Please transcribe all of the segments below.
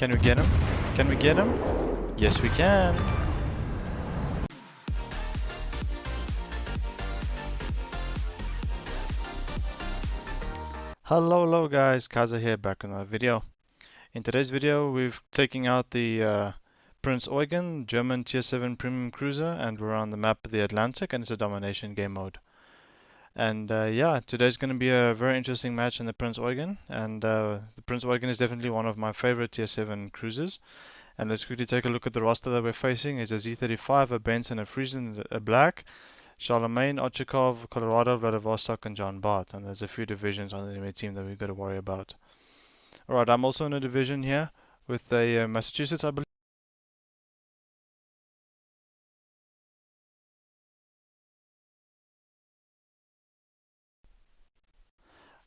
Can we get him? Can we get him? Yes, we can. Hello guys, KaiZerZan here, back on another video. In today's video, we've taken out the Prinz Eugen, German Tier 7 premium cruiser, and we're on the map of the Atlantic, and it's a domination game mode. And yeah, today's going to be a very interesting match in the Prinz Eugen, and the Prinz Eugen is definitely one of my favorite Tier 7 cruisers. And let's quickly take a look at the roster that we're facing. Is a Z35, a Benson, a Friesen, a Black, Charlemagne, Ochakov, Colorado, Vladivostok, and John Bart. And there's a few divisions on the enemy team that we've got to worry about. Alright, I'm also in a division here with a Massachusetts, I believe.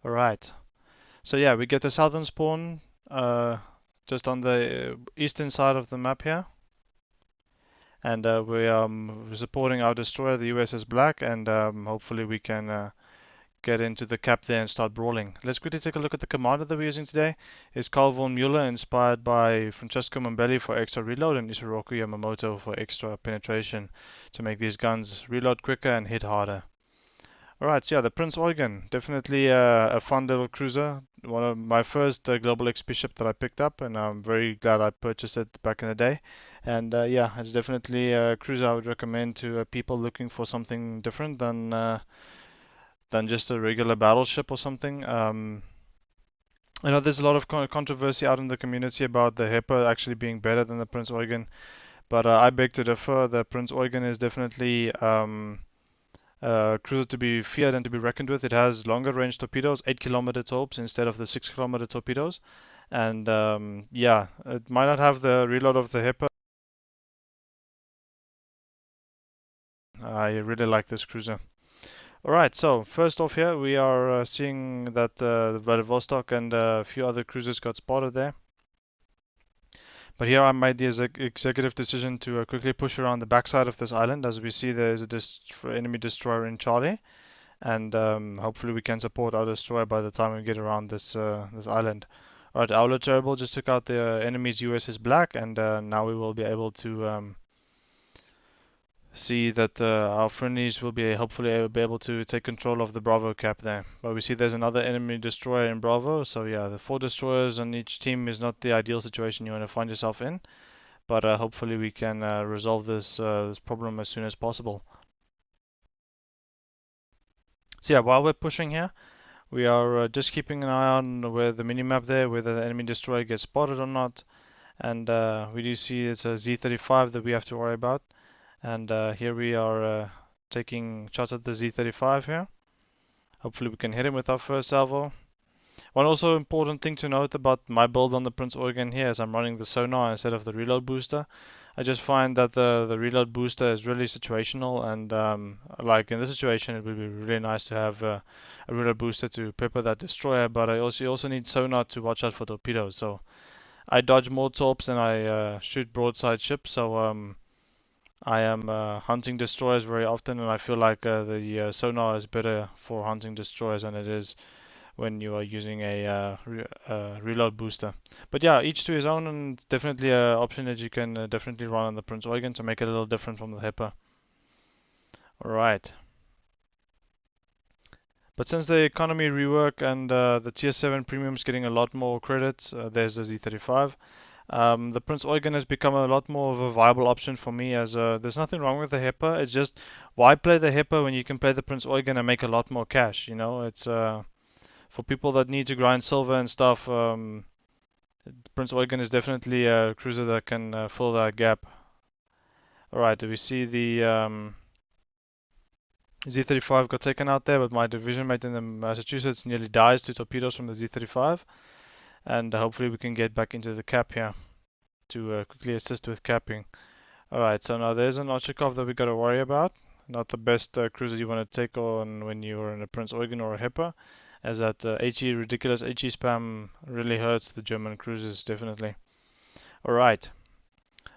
Alright, so yeah, we get the southern spawn just on the eastern side of the map here. And we're supporting our destroyer, the USS Black, and hopefully we can get into the cap there and start brawling. Let's quickly take a look at the commander that we're using today. It's Karl von Muller, inspired by Francesco Mimbelli for extra reload, and Isoroku Yamamoto for extra penetration to make these guns reload quicker and hit harder. Alright, so yeah, the Prinz Eugen, definitely a fun little cruiser. One of my first global XP ship that I picked up, and I'm very glad I purchased it back in the day. And yeah, it's definitely a cruiser I would recommend to people looking for something different than just a regular battleship or something. I know there's a lot of controversy out in the community about the Hepper actually being better than the Prinz Eugen, but I beg to differ. The Prinz Eugen is definitely cruiser to be feared and to be reckoned with. It has longer range torpedoes, 8-kilometer torps instead of the 6-kilometer torpedoes. And yeah, it might not have the reload of the Hipper. I really like this cruiser. Alright, so first off here, we are seeing that the Vladivostok and a few other cruisers got spotted there. But here I made the executive decision to quickly push around the backside of this island. As we see, there is a enemy destroyer in Charlie. And hopefully we can support our destroyer by the time we get around this this island. Alright, our Terrible just took out the enemy's USS Black, and now we will be able to see that our friendlies will be hopefully be able to take control of the Bravo cap there. But we see there's another enemy destroyer in Bravo, so yeah, the 4 destroyers on each team is not the ideal situation you want to find yourself in. But hopefully we can resolve this problem as soon as possible. So yeah, while we're pushing here, we are just keeping an eye on where the minimap there, whether the enemy destroyer gets spotted or not. And we do see it's a Z35 that we have to worry about. And here we are taking shots at the Z35 here. Hopefully we can hit him with our first salvo. One also important thing to note about my build on the Prinz Eugen here is I'm running the sonar instead of the reload booster. I just find that the reload booster is really situational, and like in this situation it would be really nice to have a reload booster to pepper that destroyer, but you also need sonar to watch out for torpedoes. So I dodge more torps than I shoot broadside ships, so I am hunting destroyers very often, and I feel like the sonar is better for hunting destroyers than it is when you are using a reload booster. But yeah, each to his own, and definitely an option that you can definitely run on the Prinz Eugen to make it a little different from the Hipper. Alright. But since the economy rework and the tier 7 premium is getting a lot more credits, there's the Z35. The Prinz Eugen has become a lot more of a viable option for me, as there's nothing wrong with the Hipper. It's just, why play the Hipper when you can play the Prinz Eugen and make a lot more cash, you know? It's for people that need to grind silver and stuff, Prinz Eugen is definitely a cruiser that can fill that gap. Alright, do we see the Z35 got taken out there, but my division mate in the Massachusetts nearly dies to torpedoes from the Z35. And hopefully we can get back into the cap here to quickly assist with capping. Alright, so now there's an Ochakov that we got to worry about. Not the best cruiser you want to take on when you're in a Prinz Eugen or a Hipper, as that ridiculous HE spam really hurts the German cruisers, definitely. Alright,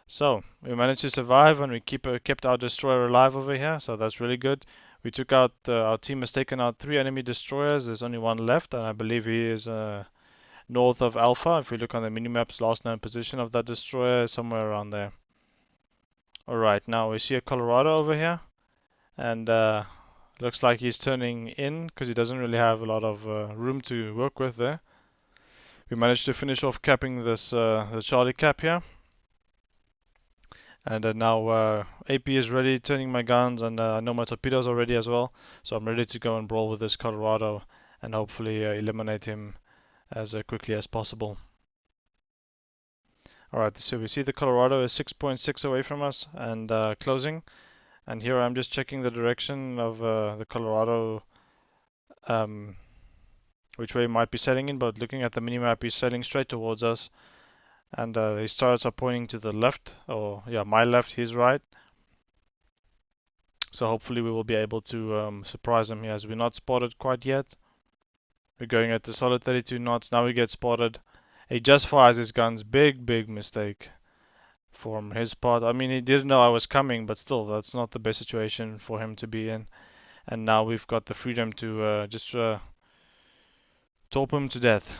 so we managed to survive, and we kept our destroyer alive over here, so that's really good. We took out, our team has taken out 3 enemy destroyers. There's only one left, and I believe he is north of Alpha. If we look on the minimap's last known position of that destroyer, somewhere around there. Alright, now we see a Colorado over here, and looks like he's turning in because he doesn't really have a lot of room to work with there. We managed to finish off capping this the Charlie cap here. And now AP is ready, turning my guns, and I know my torpedoes are ready as well. So I'm ready to go and brawl with this Colorado and hopefully eliminate him as quickly as possible. Alright, so we see the Colorado is 6.6 away from us and closing. And here I'm just checking the direction of the Colorado, which way he might be sailing in, but looking at the minimap, he's sailing straight towards us. And his turrets are pointing to the left, or yeah, my left, his right. So hopefully we will be able to surprise him here, as we're not spotted quite yet. We're going at the solid 32 knots. Now we get spotted. He just fires his guns. Big mistake from his part. I mean, he didn't know I was coming, but still, that's not the best situation for him to be in. And now we've got the freedom to just torp him to death.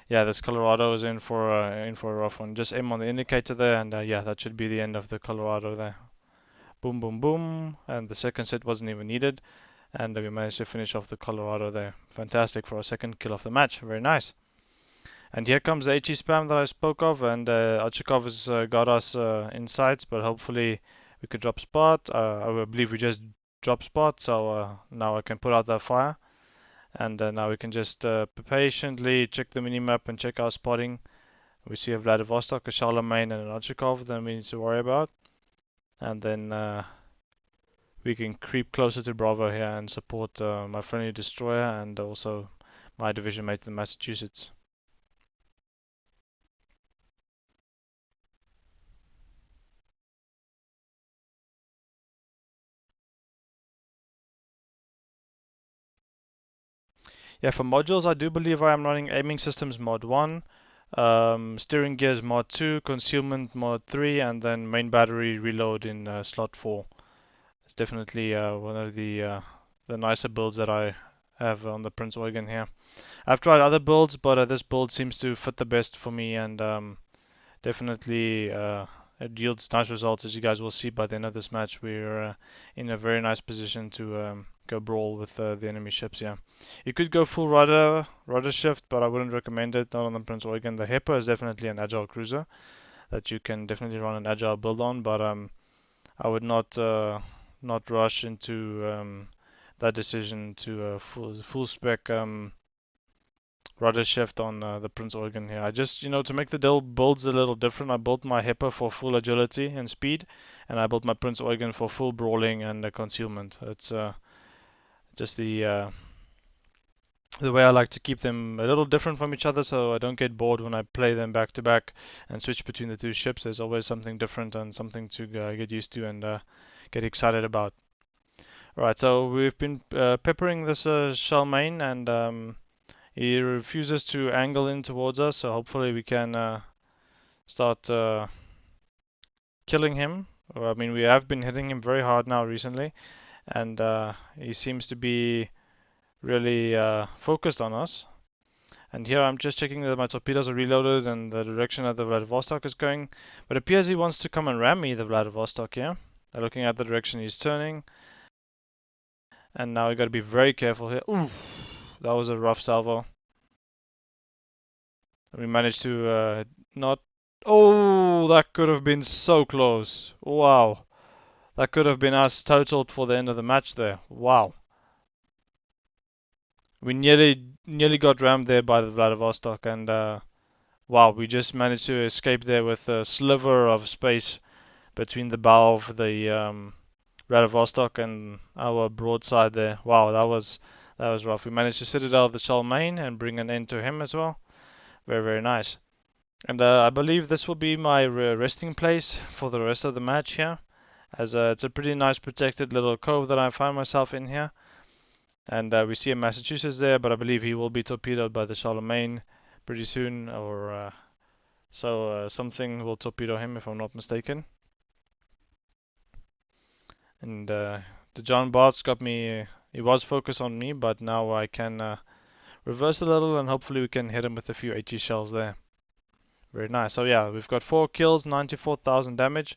Yeah, this Colorado is in for a rough one. Just aim on the indicator there, and yeah, that should be the end of the Colorado there. Boom, boom, boom, and the second set wasn't even needed, and we managed to finish off the Colorado there. Fantastic for our second kill of the match. Very nice. And here comes the HE spam that I spoke of, and Archikov has got us in sights, but hopefully we could drop spot. I believe we just dropped spot, so now I can put out that fire. And now we can just patiently check the minimap and check our spotting. We see a Vladivostok, a Charlemagne, and an Archikov that we need to worry about. And then we can creep closer to Bravo here and support my friendly destroyer and also my division mate, the Massachusetts. Yeah, for modules, I do believe I am running aiming systems mod 1, steering gears mod 2, concealment mod 3, and then main battery reload in slot 4. It's definitely one of the nicer builds that I have on the Prinz Eugen here. I've tried other builds, but this build seems to fit the best for me, and definitely it yields nice results. As you guys will see by the end of this match, we're in a very nice position to go brawl with the enemy ships. Yeah, you could go full rudder shift, but I wouldn't recommend it. Not on the Prinz Eugen. The Hippo is definitely an agile cruiser that you can definitely run an agile build on, but I would not rush into that decision to full spec rudder shift on the Prinz Eugen here. I just, to make the builds a little different, I built my Hippo for full agility and speed, and I built my Prinz Eugen for full brawling and concealment. It's just the way I like to keep them a little different from each other, so I don't get bored when I play them back to back and switch between the two ships. There's always something different and something to get used to and get excited about. Alright, so we've been peppering this Charlemagne, and he refuses to angle in towards us, so hopefully we can start killing him. I mean, we have been hitting him very hard now recently, and he seems to be really focused on us. And here I'm just checking that my torpedoes are reloaded and the direction that the Vladivostok is going. But it appears he wants to come and ram me, the Vladivostok here. Looking at the direction he's turning. And now we got to be very careful here. Ooh, that was a rough salvo. We managed to not... Oh, that could have been so close. Wow. That could have been us totaled for the end of the match there. Wow. We nearly got rammed there by the Vladivostok, and wow, we just managed to escape there with a sliver of space between the bow of the Vladivostok and our broadside there. Wow, that was rough. We managed to sit it out of the Charlemagne and bring an end to him as well. Very nice. And I believe this will be my resting place for the rest of the match here, as it's a pretty nice protected little cove that I find myself in here. And we see a Massachusetts there, but I believe he will be torpedoed by the Charlemagne pretty soon, or so something will torpedo him if I'm not mistaken. And the John Bart's got me, he was focused on me, but now I can reverse a little, and hopefully we can hit him with a few HE shells there. Very nice. So yeah, we've got 4 kills, 94,000 damage,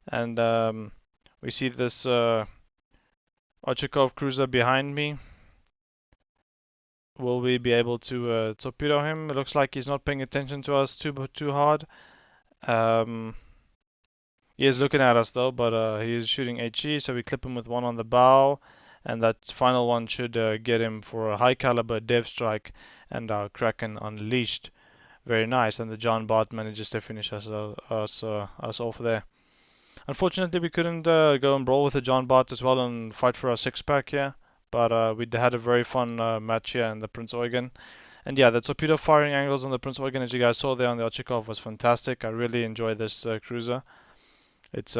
and we see this Ochakov cruiser behind me. Will we be able to torpedo him? It looks like he's not paying attention to us too hard. He is looking at us though, but he is shooting HE, so we clip him with one on the bow, and that final one should get him for a high caliber dev strike and our Kraken unleashed. Very nice, and the John Bart manages to finish us off there. Unfortunately, we couldn't go and brawl with the John Bart as well and fight for our 6-pack here, but we had a very fun match here in the Prinz Eugen. And yeah, the torpedo firing angles on the Prinz Eugen, as you guys saw there on the Ochakov, was fantastic. I really enjoy this cruiser. It's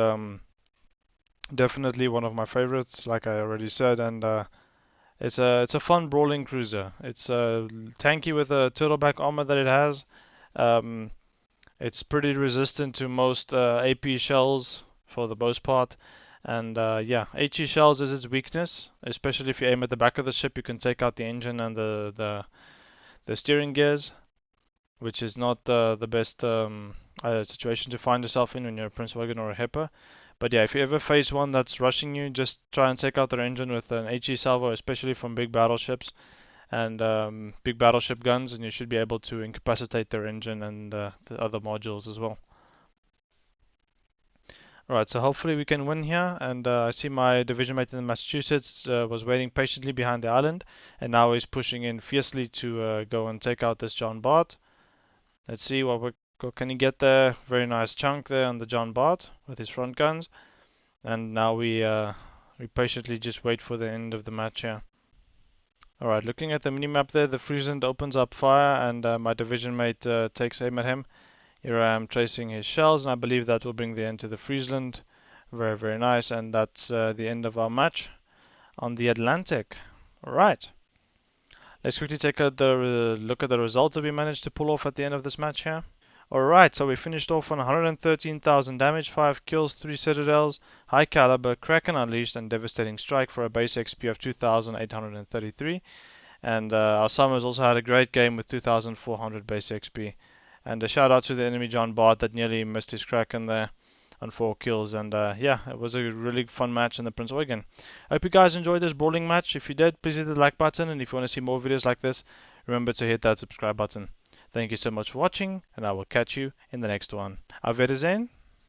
definitely one of my favorites, like I already said, and it's a fun brawling cruiser. It's tanky with a turtleback armor that it has. It's pretty resistant to most AP shells for the most part, and yeah, HE shells is its weakness, especially if you aim at the back of the ship. You can take out the engine and the steering gears, which is not the best situation to find yourself in when you're a Prinz Eugen or a Hipper. But yeah, if you ever face one that's rushing you, just try and take out their engine with an HE salvo, especially from big battleships and big battleship guns, and you should be able to incapacitate their engine and the other modules as well. Alright, so hopefully we can win here, and I see my division mate in Massachusetts was waiting patiently behind the island, and now he's pushing in fiercely to go and take out this John Bart. Let's see what can he get there. Very nice chunk there on the John Bart with his front guns, and now we patiently just wait for the end of the match here. Alright, looking at the minimap there, the Friesland opens up fire, and my division mate takes aim at him. Here I am tracing his shells, and I believe that will bring the end to the Friesland. Very, very nice, and that's the end of our match on the Atlantic. Alright, let's quickly take a look at the results that we managed to pull off at the end of this match here. Alright, so we finished off on 113,000 damage, 5 kills, 3 citadels, high caliber, Kraken unleashed, and devastating strike for a base XP of 2,833. And our Summers also had a great game with 2,400 base XP. And a shout out to the enemy John Bart that nearly missed his Kraken there on 4 kills. And yeah, it was a really fun match in the Prinz Eugen. I hope you guys enjoyed this brawling match. If you did, please hit the like button. And if you want to see more videos like this, remember to hit that subscribe button. Thank you so much for watching, and I will catch you in the next one. Auf Wiedersehen.